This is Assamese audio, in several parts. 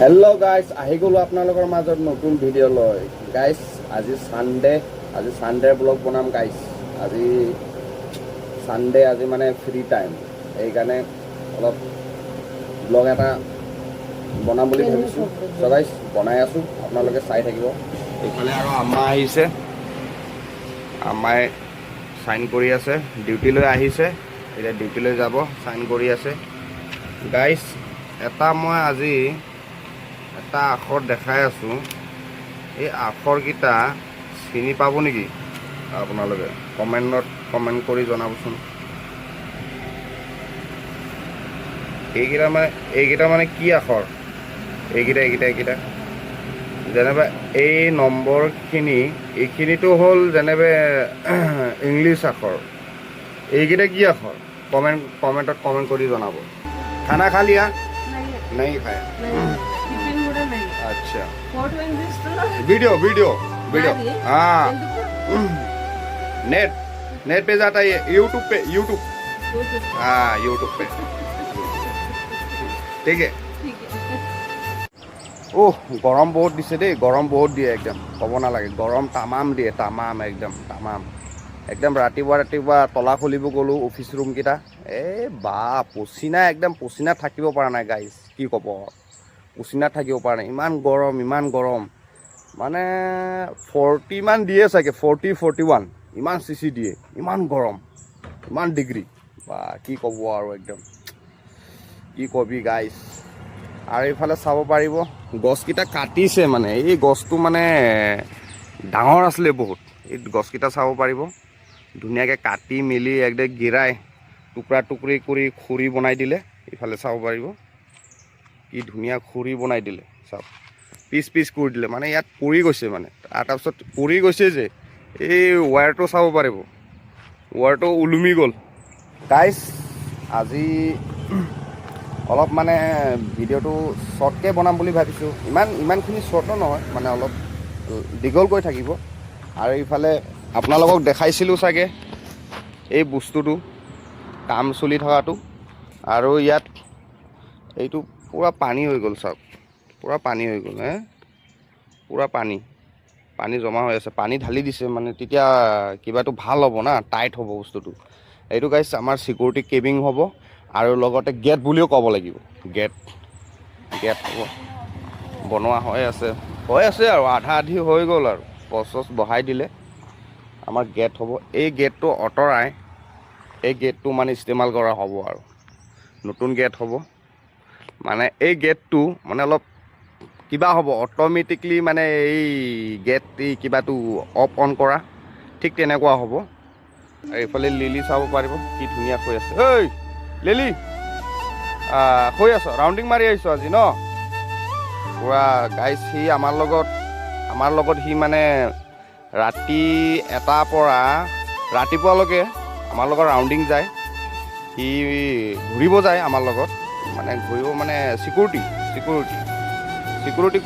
হেল্ল' গাইজ, আহি গ'লো আপোনালোকৰ মাজত নতুন ভিডিঅ' লৈ। গাইজ আজি চানডে ব্লগ বনাম গাইজ। আজি চানডে, আজি মানে ফ্ৰী টাইম, সেইকাৰণে অলপ ব্লগ এটা বনাম বুলি ভাবিছোঁ। চ' গাইজ বনাই আছোঁ, আপোনালোকে চাই থাকিব। এইফালে আৰু আম্মা আহিছে, আম্মাই চাইন কৰি আছে, ডিউটিলৈ আহিছে, এতিয়া ডিউটিলৈ যাব, চাইন কৰি আছে। গাইজ এটা মই আজি এটা আখৰ দেখাই আছোঁ, এই আখৰকেইটা চিনি পাব নেকি আপোনালোকে? কমেণ্ট কৰি জনাবচোন। এইকেইটা মানে কি আখৰ? এইকেইটা যেনেবা এই নম্বৰখিনি, এইখিনিতো হ'ল যেনেবা ইংলিছ আখৰ। এইকেইটা কি আখৰ? কমেণ্টত কমেণ্ট কৰি জনাব। খানা খা লিয়া? नहीं खाया। अच्छा, वीडियो हाँ, नेट पे जाता है, यूट्यूब हाँ, यूट्यूब पे। ठीक है। ओह, गरम बहुत दिसे दे, गरम बहुत दिए एकदम, कब ना लगे गरम तामाम दिए, तामाम एकदम रातिपुৱা তলা খুলিব গ'লো অফিচ ৰুমকেইটা, বা পচিনা থাকিব পৰা নাই গাইজ। কি ক'ব, পচিনাত থাকিব পৰা নাই, ইমান গৰম মানে 40 মান দিয়ে চাগে, 41 ইমান চিচি দিয়ে, ইমান গৰম, ইমান ডিগ্ৰী, বা কি ক'ব আৰু একদম কি কবি গাইজ। আৰু এইফালে চাব পাৰিব গছকেইটা কাটিছে, মানে এই গছটো মানে ডাঙৰ আছিলে বহুত, এই গছকেইটা চাব পাৰিব ধুনীয়াকৈ কাটি মেলি একদম গিৰাই টুকুৰা কৰি খৰি বনাই দিলে। এইফালে চাব পাৰিব কি ধুনীয়া খৰি বনাই দিলে, চাওক পিচ কৰি দিলে, মানে ইয়াত পৰি গৈছে, মানে তাৰপিছত পৰি গৈছে যে এই ৱায়াৰটো চাব পাৰিব, ৱায়াৰটো ওলমি গ'ল। গাইজ আজি অলপ মানে ভিডিঅ'টো শ্বৰ্টকৈ বনাম বুলি ভাবিছোঁ, ইমানখিনি শ্বৰ্টো নহয়, মানে অলপ দীঘলকৈ থাকিব। আৰু এইফালে আপোনালোকক দেখাইছিলোঁ চাগে এই বস্তুটো কাম চলি থকাটো, আৰু ইয়াত এইটো পূৰা পানী হৈ গ'ল, চাওক পূৰা পানী হৈ গ'ল, পূৰা পানী জমা হৈ আছে, পানী ঢালি দিছে, মানে তেতিয়া কিবাটো ভাল হ'ব না, টাইট হ'ব বস্তুটো। এইটো গাইজ আমাৰ চিকিউৰিটি কেবিং হ'ব, আৰু লগতে গেট বুলিও ক'ব লাগিব, গেট হ'ব, বনোৱা হৈ আছে আৰু আধা আধি হৈ গ'ল, আৰু পচ বহাই দিলে আমাৰ গেট হ'ব। এই গেটটো আঁতৰাই এই গেটটো মানে ইস্তেমাল কৰা হ'ব, আৰু নতুন গেট হ'ব। মানে এই গেটটো মানে অলপ কিবা হ'ব, অট'মেটিকলি মানে এই গেট কিবাটো অফ অন কৰা, ঠিক তেনেকুৱা হ'ব। আৰু এইফালে লিলি চাব পাৰিব কি ধুনীয়া হৈ আছে। ঐ লিলি, হৈ আছ, ৰাউণ্ডিং মাৰি আহিছ আজি ন? পূৰা গাইজ সি আমাৰ লগত সি মানে ৰাতি 1টাৰ পৰা ৰাতিপুৱালৈকে আমাৰ লগত ৰাউণ্ডিং যায়, সি ঘূৰিব যায় আমাৰ লগত, মানে ঘূৰিব মানে চিকিউৰিটি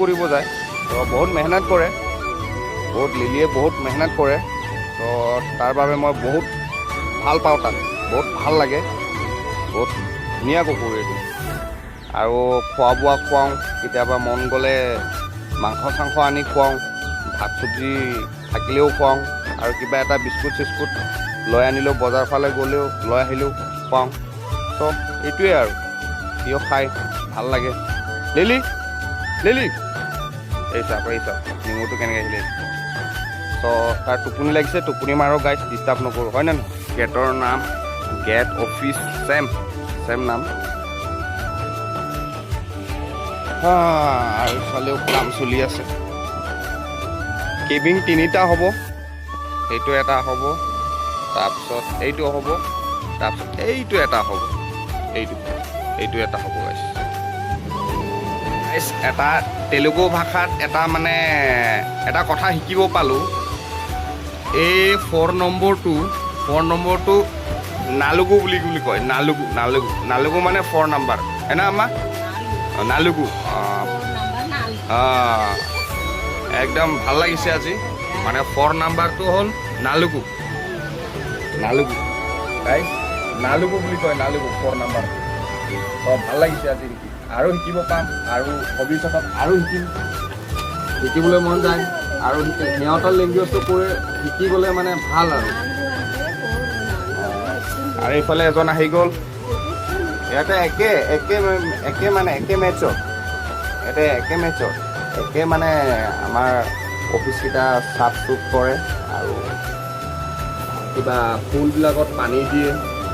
কৰিব যায়। তো বহুত মেহনত কৰে, লিলিয়ে বহুত মেহনত কৰে, তো তাৰ বাবে মই বহুত ভাল পাওঁ তাক, বহুত ভাল লাগে, বহুত ধুনীয়া কুকুৰ এইটো। আৰু খোৱা বোৱা খুৱাওঁ, কেতিয়াবা মন গ'লে মাংস চাংস আনি খুৱাওঁ, ভাত চব্জি থাকিলেও খুৱাওঁ, আৰু কিবা এটা বিস্কুট চিস্কুট লৈ আনিলেও, বজাৰ ফালে গ'লেও লৈ আহিলেও খুৱাওঁ। তো এইটোৱে আৰু সিও খাই ভাল লাগে। লিলি এই চাওক নেমুটো কেনেকৈ আহিলে। তো তাৰ টোপনি লাগিছে, টোপনি মাৰো গাইজ, ডিষ্টাৰ্ব নকৰোঁ, হয় নে নহয়? গেটৰ নাম গেট অফিচ, চেম নাম। আৰু ইফালেও কাম চলি আছে। কেবিন 3টা হ'ব, এইটো এটা হ'ব, তাৰপিছত এইটো হ'ব, তাৰপিছত এইটো এটা হ'ব, এইটো এটা হ'ব গাইজ। এটা তেলেগু ভাষাত এটা কথা শিকিব পালোঁ, এই 4 নম্বৰটো নালুগু বুলি কয়, নালুগু মানে 4 নম্বৰ, না আম্মা? নালুগু, একদম ভাল লাগিছে আজি, মানে 4 নম্বৰটো হ'ল নালুগু গাইজ, নালুগু বুলি কয়, নালুগু 4 নম্বৰ। ভাল লাগিছে আজি দেখি। আৰু শিকিব পাম আৰু ভৱিষ্যতত আৰু শিকিবলৈ মন যায় আৰু সিহঁতৰ লেংগুৱেজটো শিকি গ'লে মানে ভাল আৰু এইফালে এজন আহি গ'ল ইয়াতে একে মেটচত একে মানে আমাৰ অফিচকেইটা চাফ চুফ কৰে আৰু কিবা ফুলবিলাকত পানী দিয়ে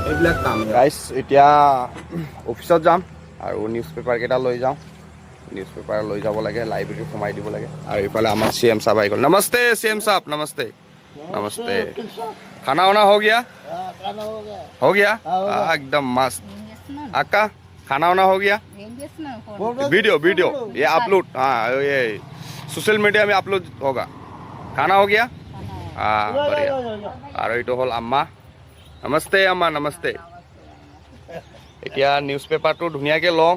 এইবিলাক কাম গাইছ এতিয়া অফিচত যাম আৰু নিউজ পেপাৰকেইটা লৈ যাওঁ নিউজ পেপাৰ লৈ যাব লাগে লাইব্ৰেৰীত সোমাই দিব লাগে আৰু এইফালে আমাৰ CM साहब আহি গ'ল नमस्ते CM साहब नमस्ते खाना वाना हो गया एकदम मस्त अक्का खाना वाना हो गया वीडियो ये अपलोड हाँ ये सोशल मीडिया में अपलोड होगा खाना हो गया हाँ बढ़िया और ये तो हल अम्मा नमस्ते अम्मा नमस्ते এতিয়া নিউজ পেপাৰটো ধুনীয়াকৈ লওঁ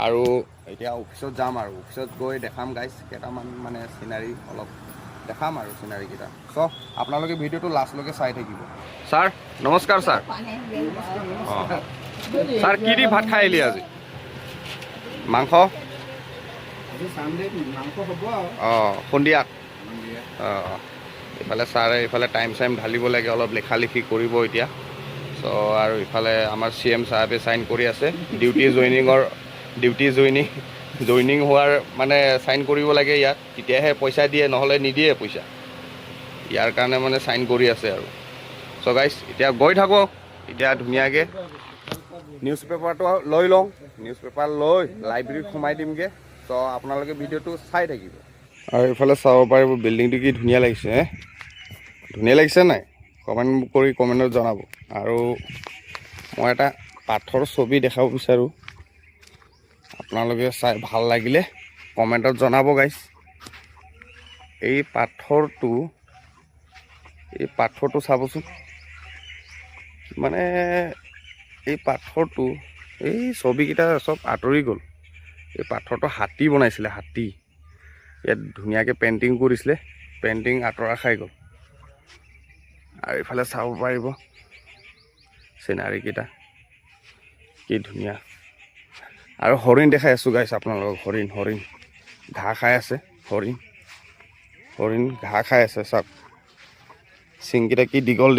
আৰু এতিয়া অফিচত যাম আৰু অফিচত গৈ দেখাম গাইছ কেইটামান মানে চিনাৰী অলপ দেখাম আৰু চিনাৰীকেইটা চ' আপোনালোকে ভিডিঅ'টো লাষ্টলৈকে চাই থাকিব ছাৰ নমস্কাৰ ছাৰ অঁ ছাৰ কি দি ভাত খাই আহিলি আজি মাংস অঁ সন্ধিয়াত অঁ এইফালে ছাৰে এইফালে টাইম ঢালিব লাগে অলপ লেখা লিখি কৰিব এতিয়া চ' আৰু ইফালে আমাৰ CM সাহেবে চাইন কৰি আছে জইনিং হোৱাৰ মানে চাইন কৰিব লাগে ইয়াত তেতিয়াহে পইচা দিয়ে নহ'লে নিদিয়ে পইচা ইয়াৰ কাৰণে মানে চাইন কৰি আছে আৰু চ' গাইছ এতিয়া গৈ থাকোঁ এতিয়া ধুনীয়াকৈ নিউজ পেপাৰটো লৈ লওঁ নিউজ পেপাৰ লৈ লাইব্ৰেৰীত সোমাই দিমগৈ চ' আপোনালোকে ভিডিঅ'টো চাই থাকিব আৰু এইফালে চাব পাৰিব বিল্ডিংটো কি ধুনীয়া লাগিছে ধুনীয়া লাগিছে নাই কমেণ্ট কৰি কমেণ্টত জনাব আৰু মই এটা পাথৰ ছবি দেখাব বিচাৰোঁ আপোনালোকে চাই ভাল লাগিলে কমেণ্টত জনাব গাইছ এই পাথৰটো চাবচোন মানে এই পাথৰটো এই ছবিকেইটা চব আঁতৰি গ'ল এই পাথৰটো হাতী বনাইছিলে হাতী ইয়াত ধুনীয়াকৈ পেইণ্টিং কৰিছিলে পেইণ্টিং আঁতৰা খাই গ'ল আৰু এইফালে চাব পাৰিব চিনাৰীকেইটা কি ধুনীয়া আৰু হৰিণ দেখাই আছোঁ গাইছ আপোনালোকক হৰিণ ঘাঁহ খাই আছে হৰিণ ঘাঁহ খাই আছে চাওক চিংকেইটা কি দীঘল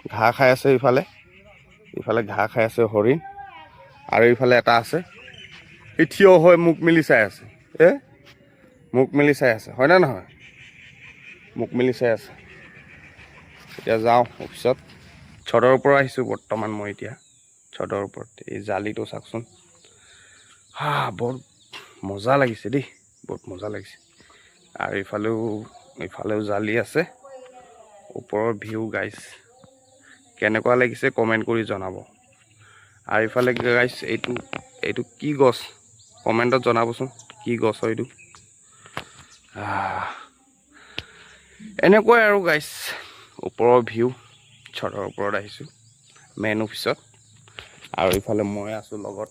ঘাঁহ খাই আছে ইফালে ঘাঁহ খাই আছে হৰিণ আৰু ইফালে এটা আছে এই থিয় হৈ মুখ মেলি চাই আছে মুখ মেলি চাই আছে হয়নে নহয় মুখ মেলি চাই আছে এতিয়া যাওঁ অফিচত ছদৰ পৰা আহিছোঁ বৰ্তমান মই এতিয়া ছদৰ ওপৰত এই জালিটো চাওকচোন বৰ মজা লাগিছে দেই বহুত মজা লাগিছে আৰু ইফালেও জালি আছে ওপৰৰ ভিউ গাইছ কেনেকুৱা লাগিছে কমেণ্ট কৰি জনাব আৰু ইফালে গাইছ এইটো কি গছ কমেণ্টত জনাবচোন কি গছ হয় এইটো এনেকুৱাই আৰু গাইছ ওপৰৰ ভিউ ছদৰ ওপৰত আহিছোঁ মেইন অফিচত আৰু ইফালে মই আছোঁ লগত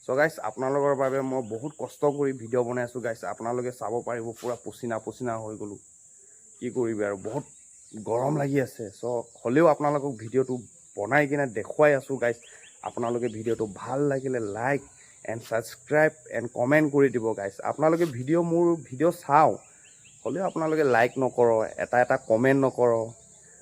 চ' গাইছ আপোনালোকৰ বাবে মই বহুত কষ্ট কৰি ভিডিঅ' বনাই আছোঁ গাইছ আপোনালোকে চাব পাৰিব পূৰা পচিনা হৈ গ'লোঁ কি কৰিবি আৰু বহুত গৰম লাগি আছে চ' হ'লেও আপোনালোকক ভিডিঅ'টো বনাই কিনে দেখুৱাই আছোঁ গাইছ আপোনালোকে ভিডিঅ'টো ভাল লাগিলে like and subscribe and comment কৰি দিব গাইছ আপোনালোকে মোৰ ভিডিঅ' চাওঁ হ'লেও আপোনালোকে লাইক নকৰ এটা কমেণ্ট নকৰ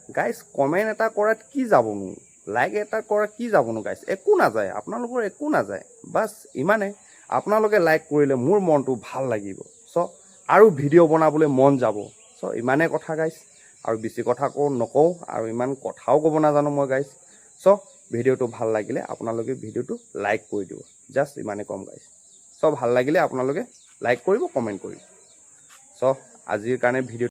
গাইছ কমেণ্ট এটা কৰাত কি যাবনো লাইক এটা কৰা কি যাবনো গাইছ একো নাযায় আপোনালোকৰ একো নাযায় বাছ ইমানে আপোনালোকে লাইক কৰিলে মোৰ মনটো ভাল লাগিব চ' আৰু ভিডিঅ' বনাবলৈ মন যাব চ' ইমানে কথা গাইছ আৰু বেছি কথা নকওঁ আৰু ইমান কথাও ক'ব নাজানো মই গাইছ চ' ভিডিঅ'টো ভাল লাগিলে আপোনালোকে ভিডিঅ'টো লাইক কৰি দিব জাষ্ট ইমানে কম গাইছ চ' ভাল লাগিলে আপোনালোকে লাইক কৰিব কমেণ্ট কৰিব চ' আজিৰ কাৰণে ভিডিঅ'